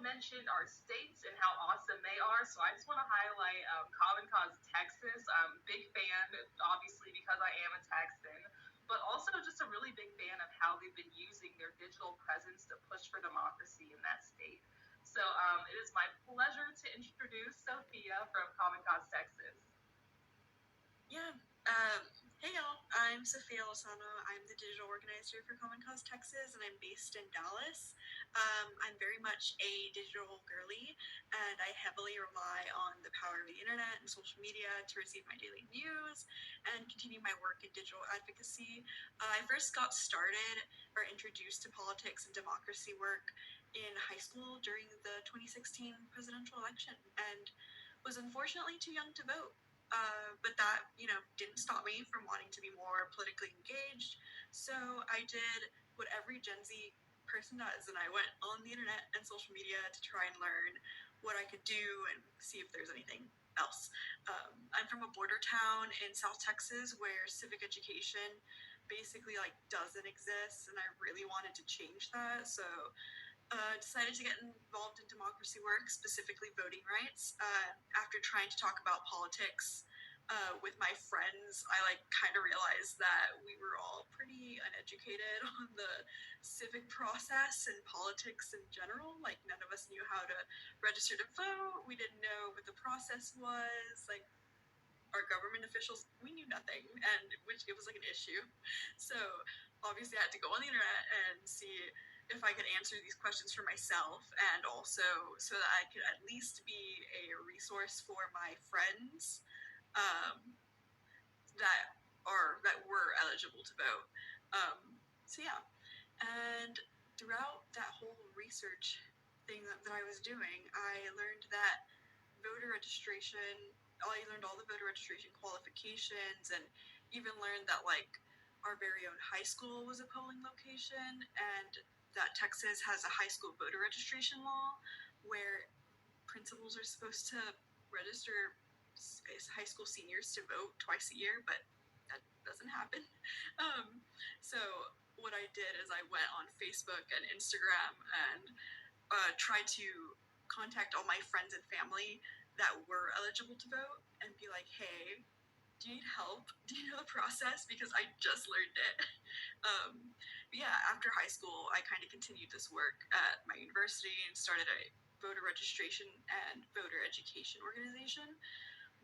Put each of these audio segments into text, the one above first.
mentioned our states and how awesome they are, so I just want to highlight Common Cause Texas. I'm a big fan, obviously, because I am a Texan, but also just a really big fan of how they've been using their digital presence to push for democracy in that state. So it is my pleasure to introduce Sophia from Common Cause Texas. Yeah. Um, hey y'all, I'm Sofie. I'm the digital organizer for Common Cause Texas, and I'm based in Dallas. I'm very much a digital girly, and I heavily rely on the power of the internet and social media to receive my daily news and continue my work in digital advocacy. I first got started or introduced to politics and democracy work in high school during the 2016 presidential election, and was unfortunately too young to vote. But that, didn't stop me from wanting to be more politically engaged. So I did what every Gen Z person does, and I went on the internet and social media to try and learn what I could do and see if there's anything else. I'm from a border town in South Texas where civic education basically doesn't exist, and I really wanted to change that. So decided to get involved in democracy work, specifically voting rights. After trying to talk about politics with my friends, I kind of realized that we were all pretty uneducated on the civic process and politics in general. None of us knew how to register to vote. We didn't know what the process was. Our government officials, we knew nothing, and which it was an issue. So obviously I had to go on the internet and see if I could answer these questions for myself, and also so that I could at least be a resource for my friends that were eligible to vote. So yeah, and throughout that whole research thing that I was doing, I learned that voter registration. I learned all the voter registration qualifications, and even learned that our very own high school was a polling location, and that Texas has a high school voter registration law where principals are supposed to register high school seniors to vote twice a year, but that doesn't happen. So what I did is I went on Facebook and Instagram and tried to contact all my friends and family that were eligible to vote and be like, hey, do you need help? Do you know the process? Because I just learned it. Yeah, after high school, I kind of continued this work at my university and started a voter registration and voter education organization.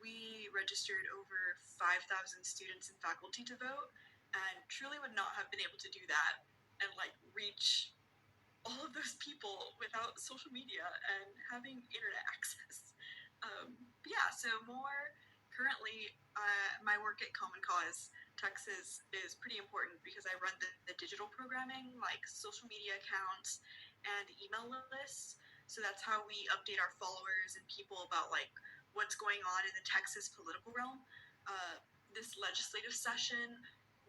We registered over 5,000 students and faculty to vote, and truly would not have been able to do that and reach all of those people without social media and having internet access. Yeah, so more currently, my work at Common Cause Texas is pretty important because I run the digital programming, social media accounts and email lists. So that's how we update our followers and people about what's going on in the Texas political realm. This legislative session,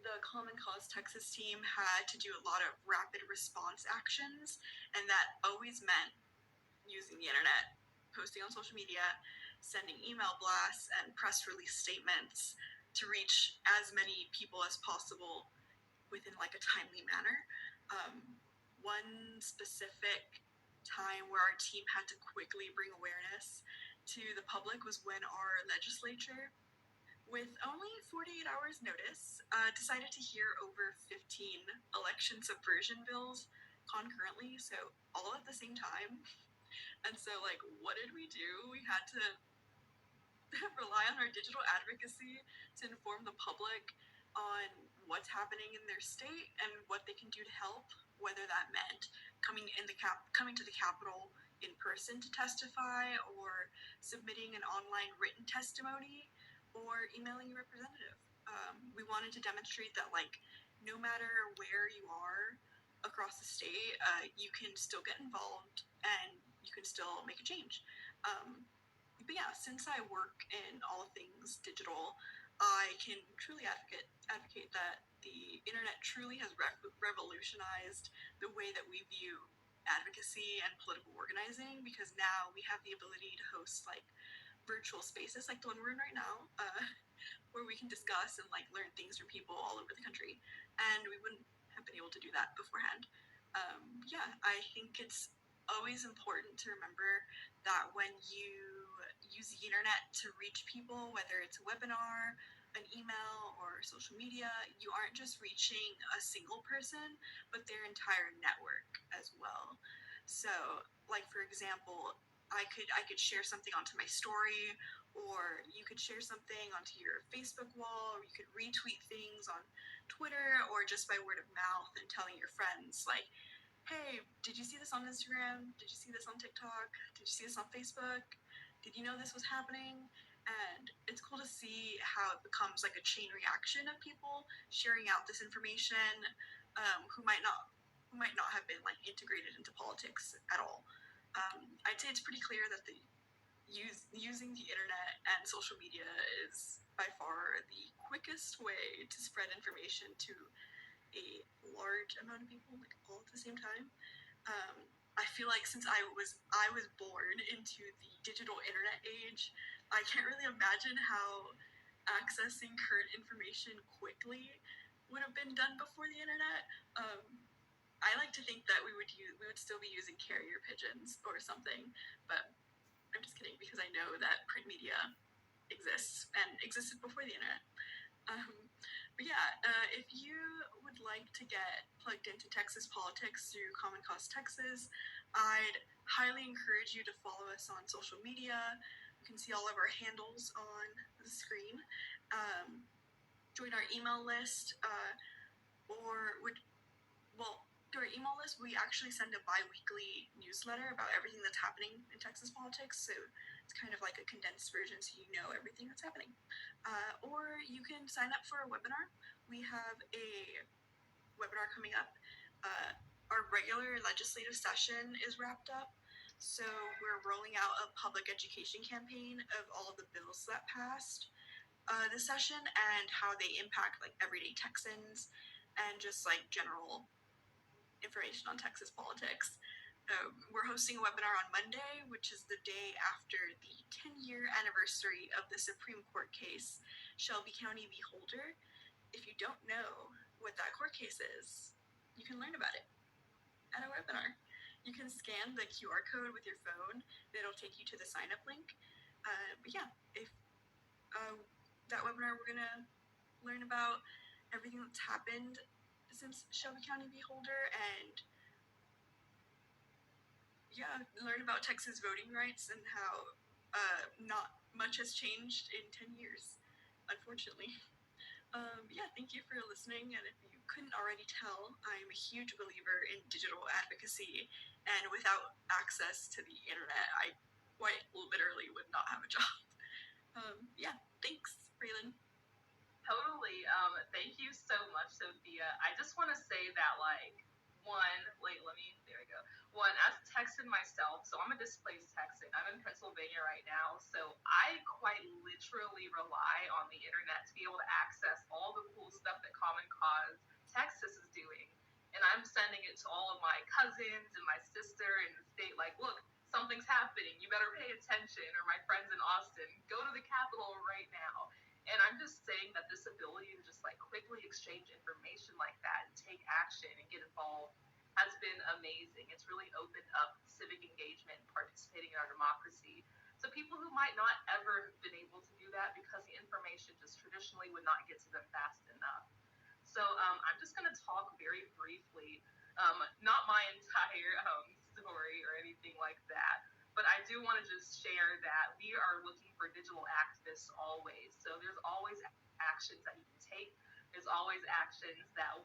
the Common Cause Texas team had to do a lot of rapid response actions, and that always meant using the internet, posting on social media, sending email blasts and press release statements to reach as many people as possible within a timely manner. One specific time where our team had to quickly bring awareness to the public was when our legislature, with only 48 hours notice, decided to hear over 15 election subversion bills concurrently, so all at the same time. And so, what did we do? We had to rely on our digital advocacy to inform the public on what's happening in their state and what they can do to help, whether that meant coming to the Capitol in person to testify, or submitting an online written testimony, or emailing a representative. We wanted to demonstrate that no matter where you are across the state, you can still get involved and you can still make a change. But yeah, since I work in all things digital, I can truly advocate that the internet truly has revolutionized the way that we view advocacy and political organizing, because now we have the ability to host virtual spaces like the one we're in right now, where we can discuss and learn things from people all over the country, and we wouldn't have been able to do that beforehand. Yeah, I think it's always important to remember that when you use the internet to reach people, whether it's a webinar, an email, or social media, you aren't just reaching a single person, but their entire network as well. So, like for example, I could share something onto my story, or you could share something onto your Facebook wall, or you could retweet things on Twitter, or just by word of mouth and telling your friends, like, hey, did you see this on Instagram? Did you see this on TikTok? Did you see this on Facebook? Did you know this was happening? And it's cool to see how it becomes like a chain reaction of people sharing out this information, who might not have been like integrated into politics at all. I'd say it's pretty clear that using the internet and social media is by far the quickest way to spread information to a large amount of people, like all at the same time. I feel like since I was born into the digital internet age, I can't really imagine how accessing current information quickly would have been done before the internet. I like to think that we would still be using carrier pigeons or something, but I'm just kidding, because I know that print media exists and existed before the internet. But yeah, if you would like to get plugged into Texas politics through Common Cause Texas, I'd highly encourage you to follow us on social media. You can see all of our handles on the screen. Join our email list, through our email list, we actually send a bi-weekly newsletter about everything that's happening in Texas politics. So it's kind of like a condensed version, so you know everything that's happening. Or you can sign up for a webinar. We have a webinar coming up. Our regular legislative session is wrapped up, so we're rolling out a public education campaign of all of the bills that passed this session and how they impact like everyday Texans and just like general information on Texas politics. We're hosting a webinar on Monday, which is the day after the 10-year anniversary of the Supreme Court case, Shelby County v. Holder. If you don't know what that court case is, you can learn about it at a webinar. You can scan the QR code with your phone. It'll take you to the sign-up link. But yeah, if that webinar, we're going to learn about everything that's happened since Shelby County v. Holder, and yeah, learn about Texas voting rights and how not much has changed in 10 years, unfortunately. Yeah, thank you for listening, and if you couldn't already tell, I'm a huge believer in digital advocacy, and without access to the internet, I quite literally would not have a job. Yeah, thanks, Raylan. Totally. Thank you so much, Sophia. I just want to say that, like, there we go. One, as a Texan myself, so I'm a displaced Texan. I'm in Pennsylvania right now, so I quite literally rely on the internet to be able to access all the cool stuff that Common Cause Texas is doing. And I'm sending it to all of my cousins and my sister in the state, like, look, something's happening. You better pay attention. Or my friends in Austin, go to the Capitol right now. And I'm just saying that this ability to just like quickly exchange information like that and take action and get involved has been amazing. It's really opened up civic engagement and participating in our democracy. So people who might not ever have been able to do that because the information just traditionally would not get to them fast enough. So I'm just going to talk very briefly, not my entire story or anything like that, but I do want to just share that we are looking for digital activists always. So there's always actions that you can take. There's always actions that